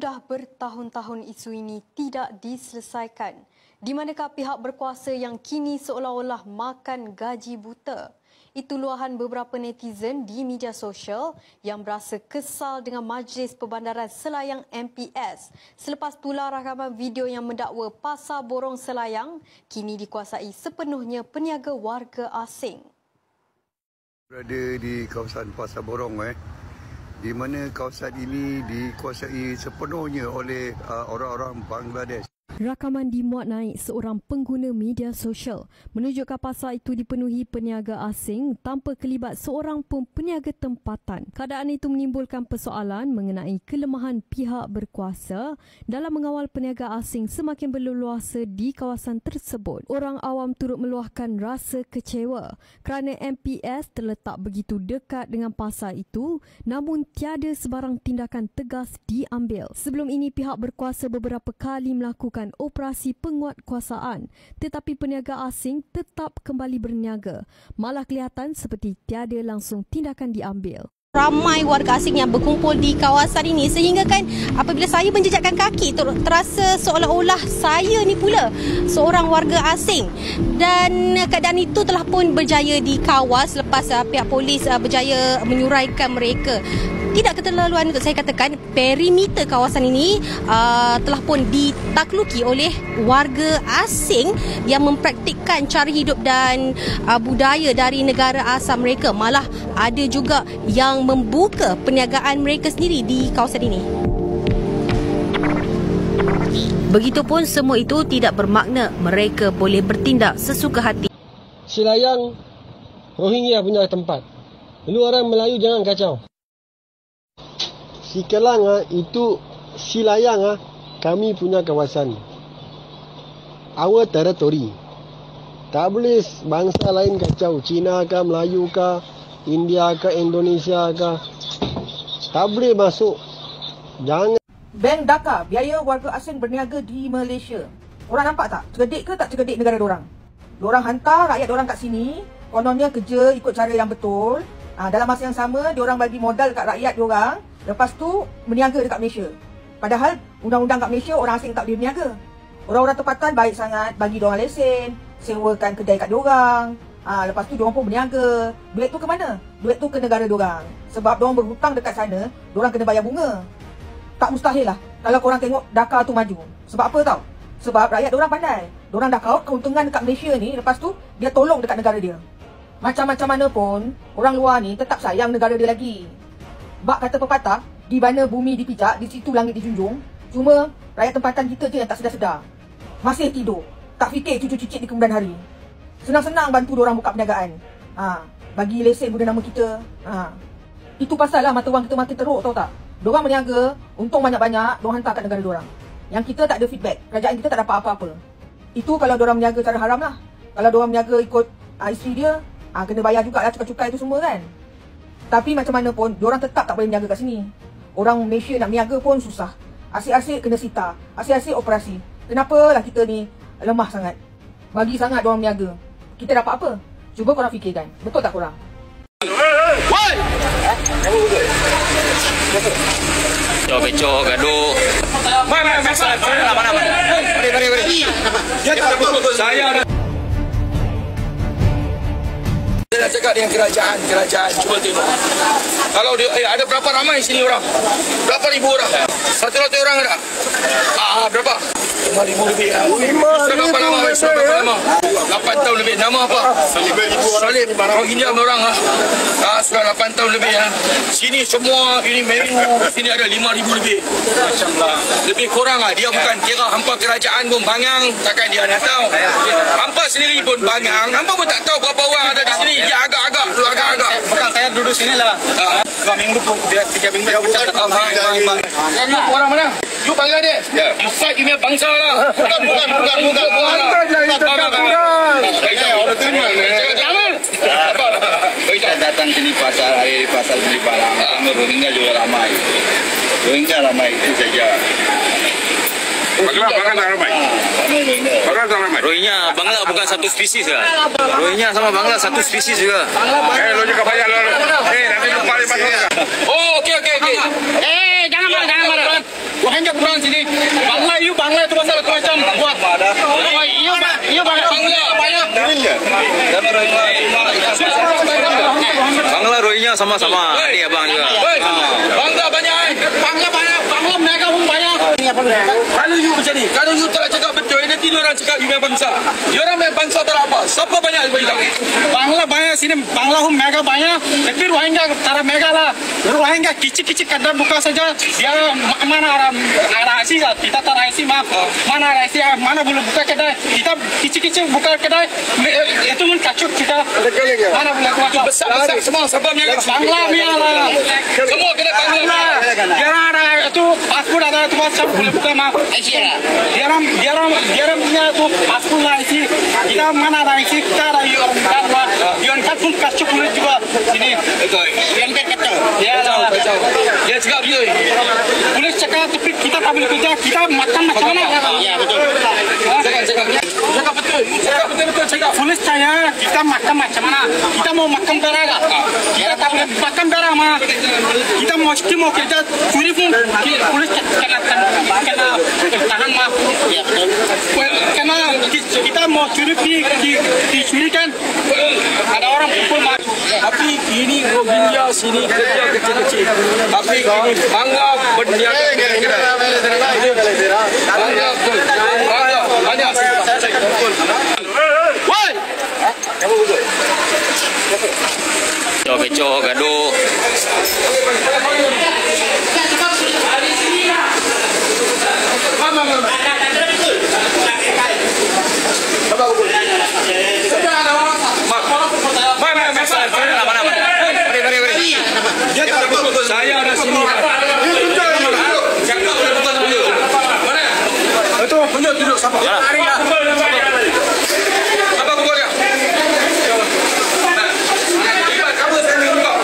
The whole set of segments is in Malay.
Sudah bertahun-tahun isu ini tidak diselesaikan. Di manakah pihak berkuasa yang kini seolah-olah makan gaji buta? Itu luahan beberapa netizen di media sosial yang berasa kesal dengan Majlis Perbandaran Selayang MPS selepas tular rakaman video yang mendakwa Pasar Borong Selayang kini dikuasai sepenuhnya peniaga warga asing. Berada di kawasan Pasar Borong di mana kawasan ini dikuasai sepenuhnya oleh orang-orang Bangladesh. Rakaman dimuat naik seorang pengguna media sosial menunjukkan pasar itu dipenuhi peniaga asing tanpa kelibat seorang pun peniaga tempatan. Keadaan itu menimbulkan persoalan mengenai kelemahan pihak berkuasa dalam mengawal peniaga asing semakin berleluasa di kawasan tersebut. Orang awam turut meluahkan rasa kecewa kerana MPS terletak begitu dekat dengan pasar itu namun tiada sebarang tindakan tegas diambil. Sebelum ini pihak berkuasa beberapa kali melakukan operasi penguatkuasaan tetapi peniaga asing tetap kembali berniaga. Malah kelihatan seperti tiada langsung tindakan diambil. Ramai warga asing yang berkumpul di kawasan ini sehingga kan apabila saya menjejakkan kaki terasa seolah-olah saya ni pula seorang warga asing dan keadaan itu telah pun berjaya dikawal selepas pihak polis berjaya menyuraikan mereka. Tidak keterlaluan untuk saya katakan perimeter kawasan ini telah pun ditakluki oleh warga asing yang mempraktikkan cara hidup dan budaya dari negara asal mereka. Malah ada juga yang membuka perniagaan mereka sendiri di kawasan ini. Begitupun semua itu tidak bermakna mereka boleh bertindak sesuka hati. Selayang Rohingya punya tempat. Lu orang Melayu jangan kacau. Si Kelang itu Selayang kami punya kawasan. Our territory. Tak boleh bangsa lain kacau. Cina ke, Melayu ke, India ke, Indonesia ke. Tak boleh masuk. Jangan. Bank Dhaka, biaya warga asing berniaga di Malaysia. Orang nampak tak? Cerdik ke tak cerdik negara diorang? Diorang hantar rakyat diorang kat sini. Kononnya kerja ikut cara yang betul. Dalam masa yang sama, diorang bagi modal kat rakyat diorang. Lepas tu berniaga dekat Malaysia. Padahal undang-undang kat Malaysia orang asing tak boleh berniaga. Orang-orang tempatan baik sangat bagi diorang lesen, sewakan kedai kat diorang. Lepas tu diorang pun berniaga. Duit tu ke mana? Duit tu ke negara diorang. Sebab diorang berhutang dekat sana, diorang kena bayar bunga. Tak mustahil lah kalau korang tengok Dhaka tu maju. Sebab apa tau? Sebab rakyat diorang pandai. Diorang dah kaut keuntungan dekat Malaysia ni, lepas tu dia tolong dekat negara dia. Macam-macam mana pun, orang luar ni tetap sayang negara dia lagi. Bak kata pepatah, di mana bumi dipijak, di situ langit dijunjung. Cuma rakyat tempatan kita je yang tak sedar-sedar. Masih tidur, tak fikir cucu-cicit di kemudian hari. Senang-senang bantu diorang buka perniagaan. Bagi lesen guna nama kita. Itu pasal lah mata wang kita makin teruk, tahu tak? Diorang berniaga, untung banyak-banyak, diorang hantar kat negara diorang. Yang kita tak ada feedback, kerajaan kita tak dapat apa-apa. Itu kalau diorang berniaga cara haram lah. Kalau diorang berniaga ikut isteri dia, kena bayar jugalah cukai-cukai itu semua kan. Tapi macam mana pun, diorang tetap tak boleh berniaga kat sini. Orang Malaysia nak berniaga pun susah. Asyik-asyik kena sita, asyik-asyik operasi. Kenapalah kita ni lemah sangat? Bagi sangat diorang berniaga. Kita dapat apa? Cuba korang fikirkan. Betul tak korang? Becok, gaduh. Mana? Mari. Saya nak cakap dengan kerajaan cuba tengok. Kalau dia ada berapa ramai sini orang? Berapa ribu orang? 100 orang ada? Berapa? 5,000 lebih. Berapa lama? 8 tahun lebih. Nama apa? Salib. Rohingya orang sudah 8 tahun lebih. Sini semua ini menu sini ada 5,000 lebih. Lebih kurang Dia bukan kira hampa kerajaan pun bangang, takkan dia nak tahu. Hampa sendiri pun bangang, hampa pun tak tahu berapa orang ada di sini. Dia agak-agak. Bukan saya duduk sini lah. 2 minggu pun, 3 minggu dah pecah. You orang mana? You Bangladesh? You fight you punya bangsa lah. Bukan. Orang terima. Jangan. Kita datang sini pasar sini barang. Rohingya juga ramai. Itu saja. Bangla tak ramai. Rohingya, Bangla bukan satu spesies lah. Rohingya sama Bangla satu spesies juga. Lo juga bayar lo. Nanti lupa 5 tahun. Oh, okey. Jangan marah. Rohingya kurang sini. Bangla itu pasal macam buat. Iya Bangla banyak. Bangla Rohingya sama-sama. Iya bang juga. Bangla banyak. Bangla mereka pun banyak. Kalau you macam ni, kalau you tak cakap betul, nanti dia orang cakap you memang bangsa. Dia orang memang bangsa tak apa. Siapa banyak bilang? Bangla banyak sini, Bangla pun mereka banyak. Tapi Rohingya tara mereka lah. Rohingya kicik-kicik kadar buka saja. Dia mana arah Asia, kita tak Asia mah. Mana Asia, mana boleh buka kedai. Kita kicik-kicik buka kedai. Itu pun kacuk kita. Mana boleh buka besar semua sebabnya Bangla punya lah. Semua kedai Bangla. Dia ada itu paspor ada tu macam boleh buka mah. Dia orang punya tu paspor lah isi. Kita mana ada isi kita ada yang kat pun kacuk boleh juga sini. Yang kacuk. Dia cakap dia. Boleh cakap tapi kita tak boleh kerja. Kita makan macam mana? Ya betul. Cakap betul. Cakap. Boleh saya kita makan macam mana? Kita mau makan berak. Kita tak boleh makan berak mah. Kita mau kerja curi pun boleh kena tahan mah. Ya betul. Karena kita mau curi kan ada orang pukul mah. Tapi ini Rohingya sini kerja kecil-kecil. Tapi ini Bangla berniaga. Bangla banyak. Woi. Kecoh gaduh. Saya ada sini. Itu tunjuk duduk siapa? Apa pukul dia? Kamu sendiri juga.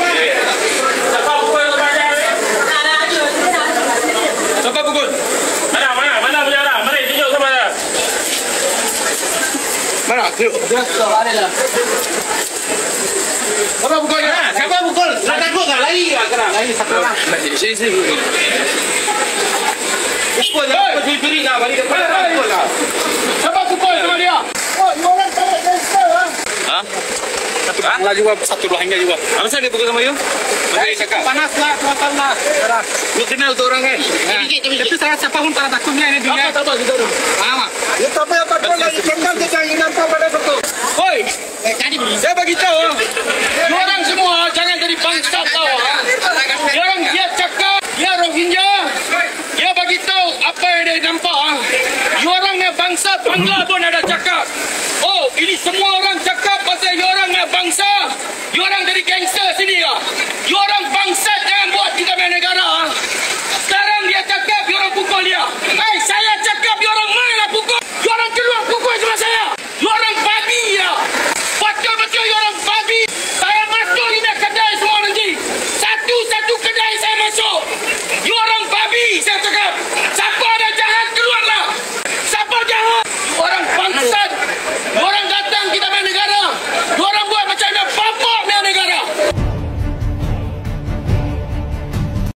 Siapa pukul? Mana punya orang? Mari tunjuk siapa dia? Mana? Ada lah. Siapa pukulnya? Siapa pukul? Nak takut tak? Lari satu orang. Sini. Pukul dia. Beri lah. Balik ke pukul lah. Siapa pukul sama dia? Oh, you orang tak gangster lah. Ha? Satu Bangla juga, satu Rohingya juga. Apa sahaja dia pukul sama you? Macam cakap. Panas lah, tuan lah. You kenal tu orang kan? Tapi saya siapa pun tak takutnya ini dunia. Tak tahu kita tu. Faham? Ya tapi apa pun lagi kenal kita ingin nampak pada satu. Oi, saya bagi tahu.